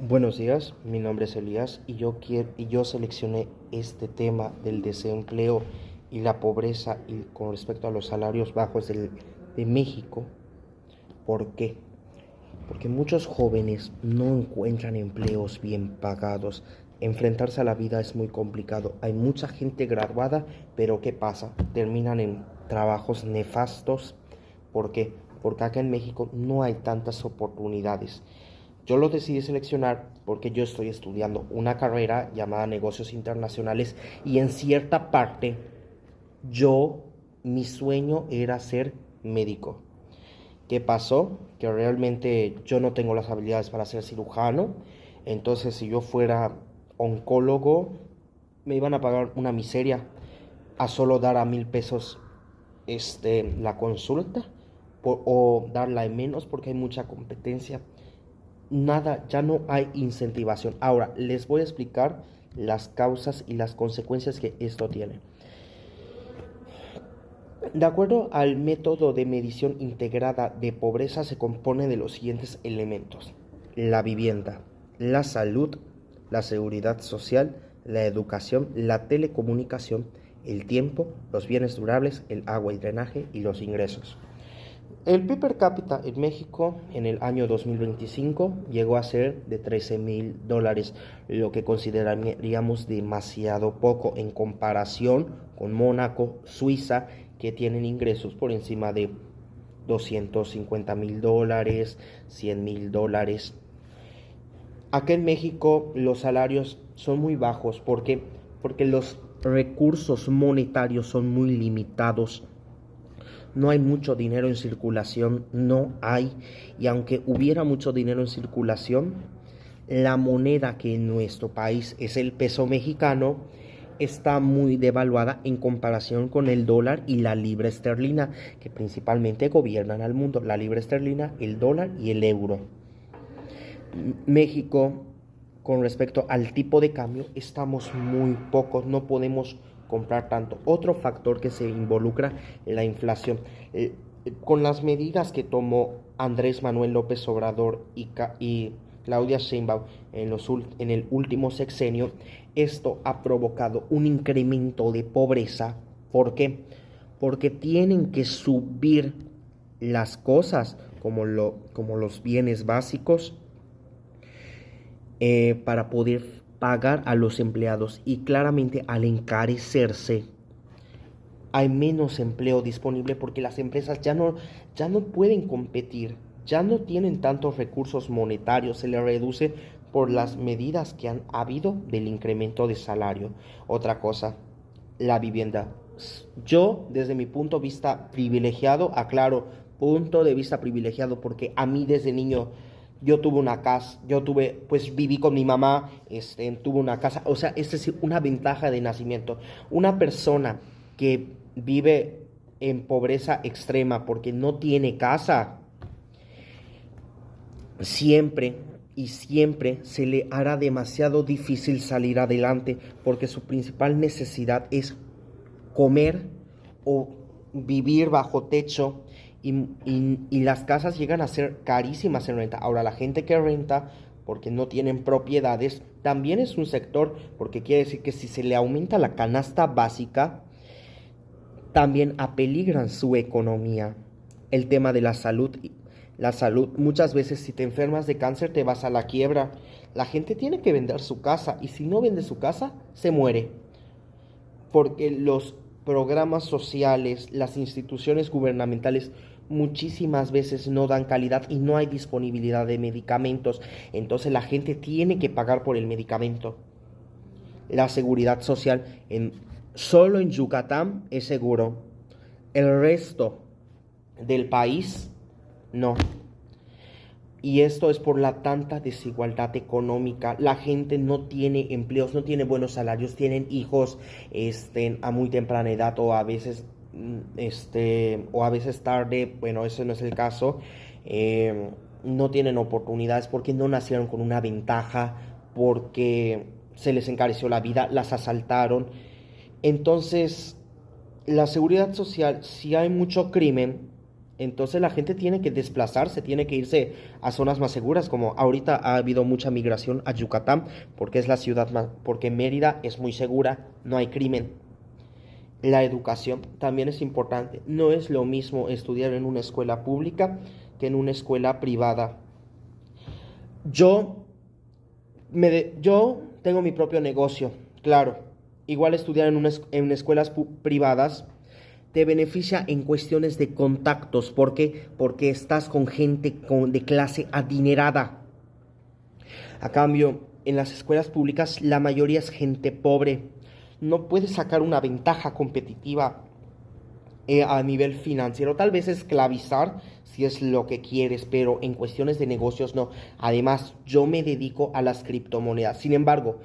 Buenos días, mi nombre es Elías y yo seleccioné este tema del desempleo y la pobreza y con respecto a los salarios bajos de México. ¿Por qué? Porque muchos jóvenes no encuentran empleos bien pagados. Enfrentarse a la vida es muy complicado. Hay mucha gente graduada, pero ¿qué pasa? Terminan en trabajos nefastos. ¿Por qué? Porque acá en México no hay tantas oportunidades. Yo lo decidí seleccionar porque yo estoy estudiando una carrera llamada negocios internacionales y en cierta parte yo, mi sueño era ser médico. ¿Qué pasó? Que realmente yo no tengo las habilidades para ser cirujano. Entonces, si yo fuera oncólogo, me iban a pagar una miseria a solo dar a 1,000 pesos la consulta o darla en menos porque hay mucha competencia. Nada, ya no hay incentivación. Ahora, les voy a explicar las causas y las consecuencias que esto tiene. De acuerdo al método de medición integrada de pobreza, se compone de los siguientes elementos: la vivienda, la salud, la seguridad social, la educación, la telecomunicación, el tiempo, los bienes durables, el agua y drenaje y los ingresos. El PIB per cápita en México en el año 2025 llegó a ser de $13,000, lo que consideraríamos demasiado poco en comparación con Mónaco, Suiza, que tienen ingresos por encima de $250,000, $100,000. Acá en México los salarios son muy bajos porque los recursos monetarios son muy limitados. No hay mucho dinero en circulación, no hay. Y aunque hubiera mucho dinero en circulación, la moneda que en nuestro país es el peso mexicano está muy devaluada en comparación con el dólar y la libra esterlina, que principalmente gobiernan al mundo. La libra esterlina, el dólar y el euro. México, con respecto al tipo de cambio, estamos muy pocos, no podemos comprar tanto. Otro factor que se involucra es la inflación. Con las medidas que tomó Andrés Manuel López Obrador y Claudia Sheinbaum en el último sexenio, esto ha provocado un incremento de pobreza. ¿Por qué? Porque tienen que subir las cosas como los bienes básicos, para poder pagar a los empleados, y claramente al encarecerse hay menos empleo disponible porque las empresas ya no pueden competir, ya no tienen tantos recursos monetarios, se les reduce por las medidas que han habido del incremento de salario. Otra cosa, la vivienda. Yo, desde mi punto de vista privilegiado, aclaro, punto de vista privilegiado, porque a mí desde niño yo tuve una casa, pues viví con mi mamá, tuve una casa, o sea, esta es una ventaja de nacimiento. Una persona que vive en pobreza extrema porque no tiene casa, siempre y siempre se le hará demasiado difícil salir adelante porque su principal necesidad es comer o vivir bajo techo, y las casas llegan a ser carísimas en renta. Ahora, la gente que renta porque no tienen propiedades también es un sector, porque quiere decir que si se le aumenta la canasta básica, también apeligran su economía. El tema de la salud. La salud, muchas veces si te enfermas de cáncer te vas a la quiebra. La gente tiene que vender su casa y si no vende su casa, se muere. Porque los programas sociales, las instituciones gubernamentales muchísimas veces no dan calidad y no hay disponibilidad de medicamentos. Entonces la gente tiene que pagar por el medicamento. La seguridad social solo en Yucatán es seguro. El resto del país no. Y esto es por la tanta desigualdad económica. La gente no tiene empleos, no tiene buenos salarios, tienen hijos a muy temprana edad o a veces tarde. Bueno, eso no es el caso. No tienen oportunidades porque no nacieron con una ventaja, porque se les encareció la vida, las asaltaron. Entonces, la seguridad social, si hay mucho crimen, Entonces la gente tiene que desplazarse, tiene que irse a zonas más seguras, como ahorita ha habido mucha migración a Yucatán, porque es la ciudad más, porque Mérida es muy segura, no hay crimen. La educación también es importante. No es lo mismo estudiar en una escuela pública que en una escuela privada. Yo, yo tengo mi propio negocio, claro. Igual estudiar en escuelas privadas te beneficia en cuestiones de contactos. ¿Por qué? Porque estás con gente de clase adinerada. A cambio, en las escuelas públicas la mayoría es gente pobre. No puedes sacar una ventaja competitiva a nivel financiero. Tal vez esclavizar si es lo que quieres, pero en cuestiones de negocios no. Además, yo me dedico a las criptomonedas. Sin embargo,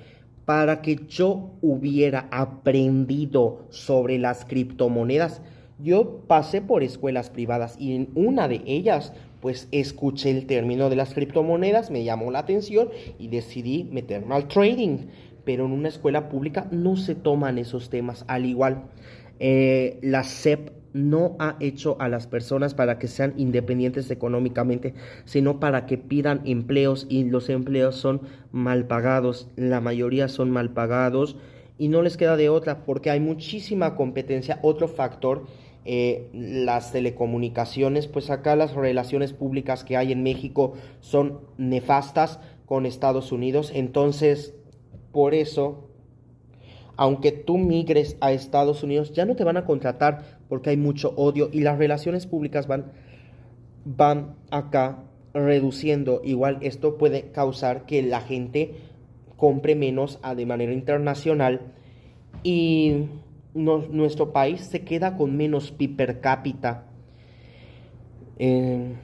para que yo hubiera aprendido sobre las criptomonedas, yo pasé por escuelas privadas y en una de ellas pues escuché el término de las criptomonedas, me llamó la atención y decidí meterme al trading. Pero en una escuela pública no se toman esos temas. Al igual, la SEP no ha hecho a las personas para que sean independientes económicamente, sino para que pidan empleos, y los empleos son mal pagados, la mayoría son mal pagados y no les queda de otra porque hay muchísima competencia. Otro factor, las telecomunicaciones, pues acá las relaciones públicas que hay en México son nefastas con Estados Unidos. Entonces, por eso, aunque tú migres a Estados Unidos, ya no te van a contratar porque hay mucho odio y las relaciones públicas van acá reduciendo. Igual esto puede causar que la gente compre menos de manera internacional y nuestro país se queda con menos PIB per cápita. Eh,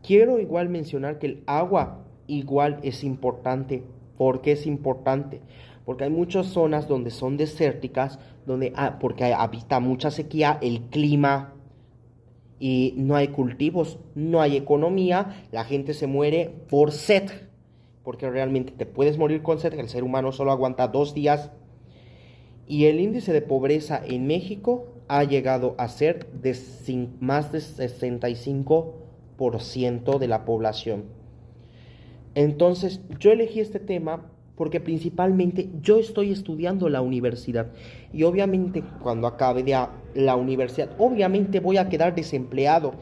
Quiero igual mencionar que el agua igual es importante. ¿Por qué es importante? Porque hay muchas zonas donde son desérticas, porque habita mucha sequía, el clima, y no hay cultivos, no hay economía, la gente se muere por sed, porque realmente te puedes morir con sed, el ser humano solo aguanta 2 días, y el índice de pobreza en México ha llegado a ser de más de 65% de la población. Entonces, yo elegí este tema porque principalmente yo estoy estudiando la universidad y obviamente cuando acabe la universidad, obviamente voy a quedar desempleado,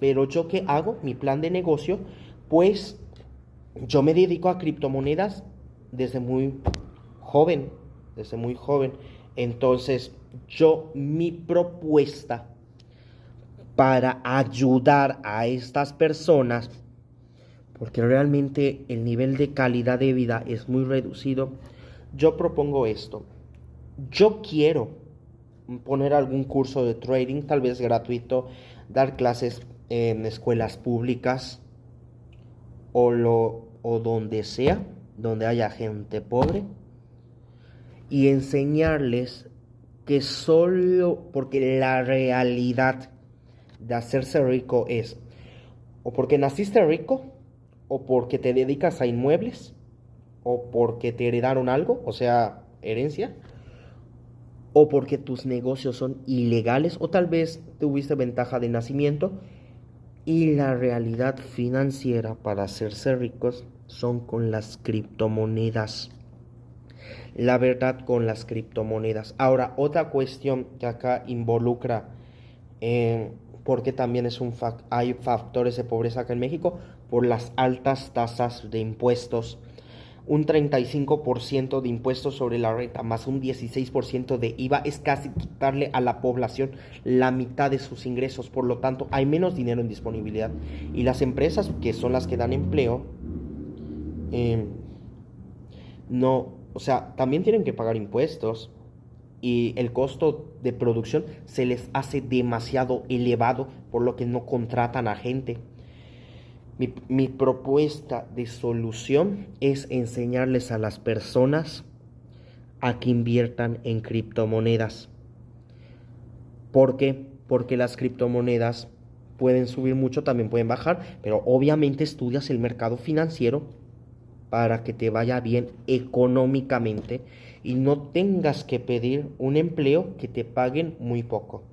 pero yo ¿qué hago? Mi plan de negocio, pues yo me dedico a criptomonedas desde muy joven, desde muy joven. Entonces, mi propuesta para ayudar a estas personas, porque realmente el nivel de calidad de vida es muy reducido, yo propongo esto. Yo quiero poner algún curso de trading, tal vez gratuito, dar clases en escuelas públicas o donde sea, donde haya gente pobre, y enseñarles que solo porque la realidad de hacerse rico es o porque naciste rico, o porque te dedicas a inmuebles, o porque te heredaron algo, o sea, herencia, o porque tus negocios son ilegales, o tal vez tuviste ventaja de nacimiento. Y la realidad financiera para hacerse ricos son con las criptomonedas. La verdad, con las criptomonedas. Ahora, otra cuestión que acá involucra, porque también hay factores de pobreza acá en México, por las altas tasas de impuestos. Un 35% de impuestos sobre la renta más un 16% de IVA es casi quitarle a la población la mitad de sus ingresos. Por lo tanto, hay menos dinero en disponibilidad. Y las empresas, que son las que dan empleo, no, o sea, también tienen que pagar impuestos y el costo de producción se les hace demasiado elevado, por lo que no contratan a gente. Mi propuesta de solución es enseñarles a las personas a que inviertan en criptomonedas. ¿Por qué? Porque las criptomonedas pueden subir mucho, también pueden bajar, pero obviamente estudias el mercado financiero para que te vaya bien económicamente y no tengas que pedir un empleo que te paguen muy poco.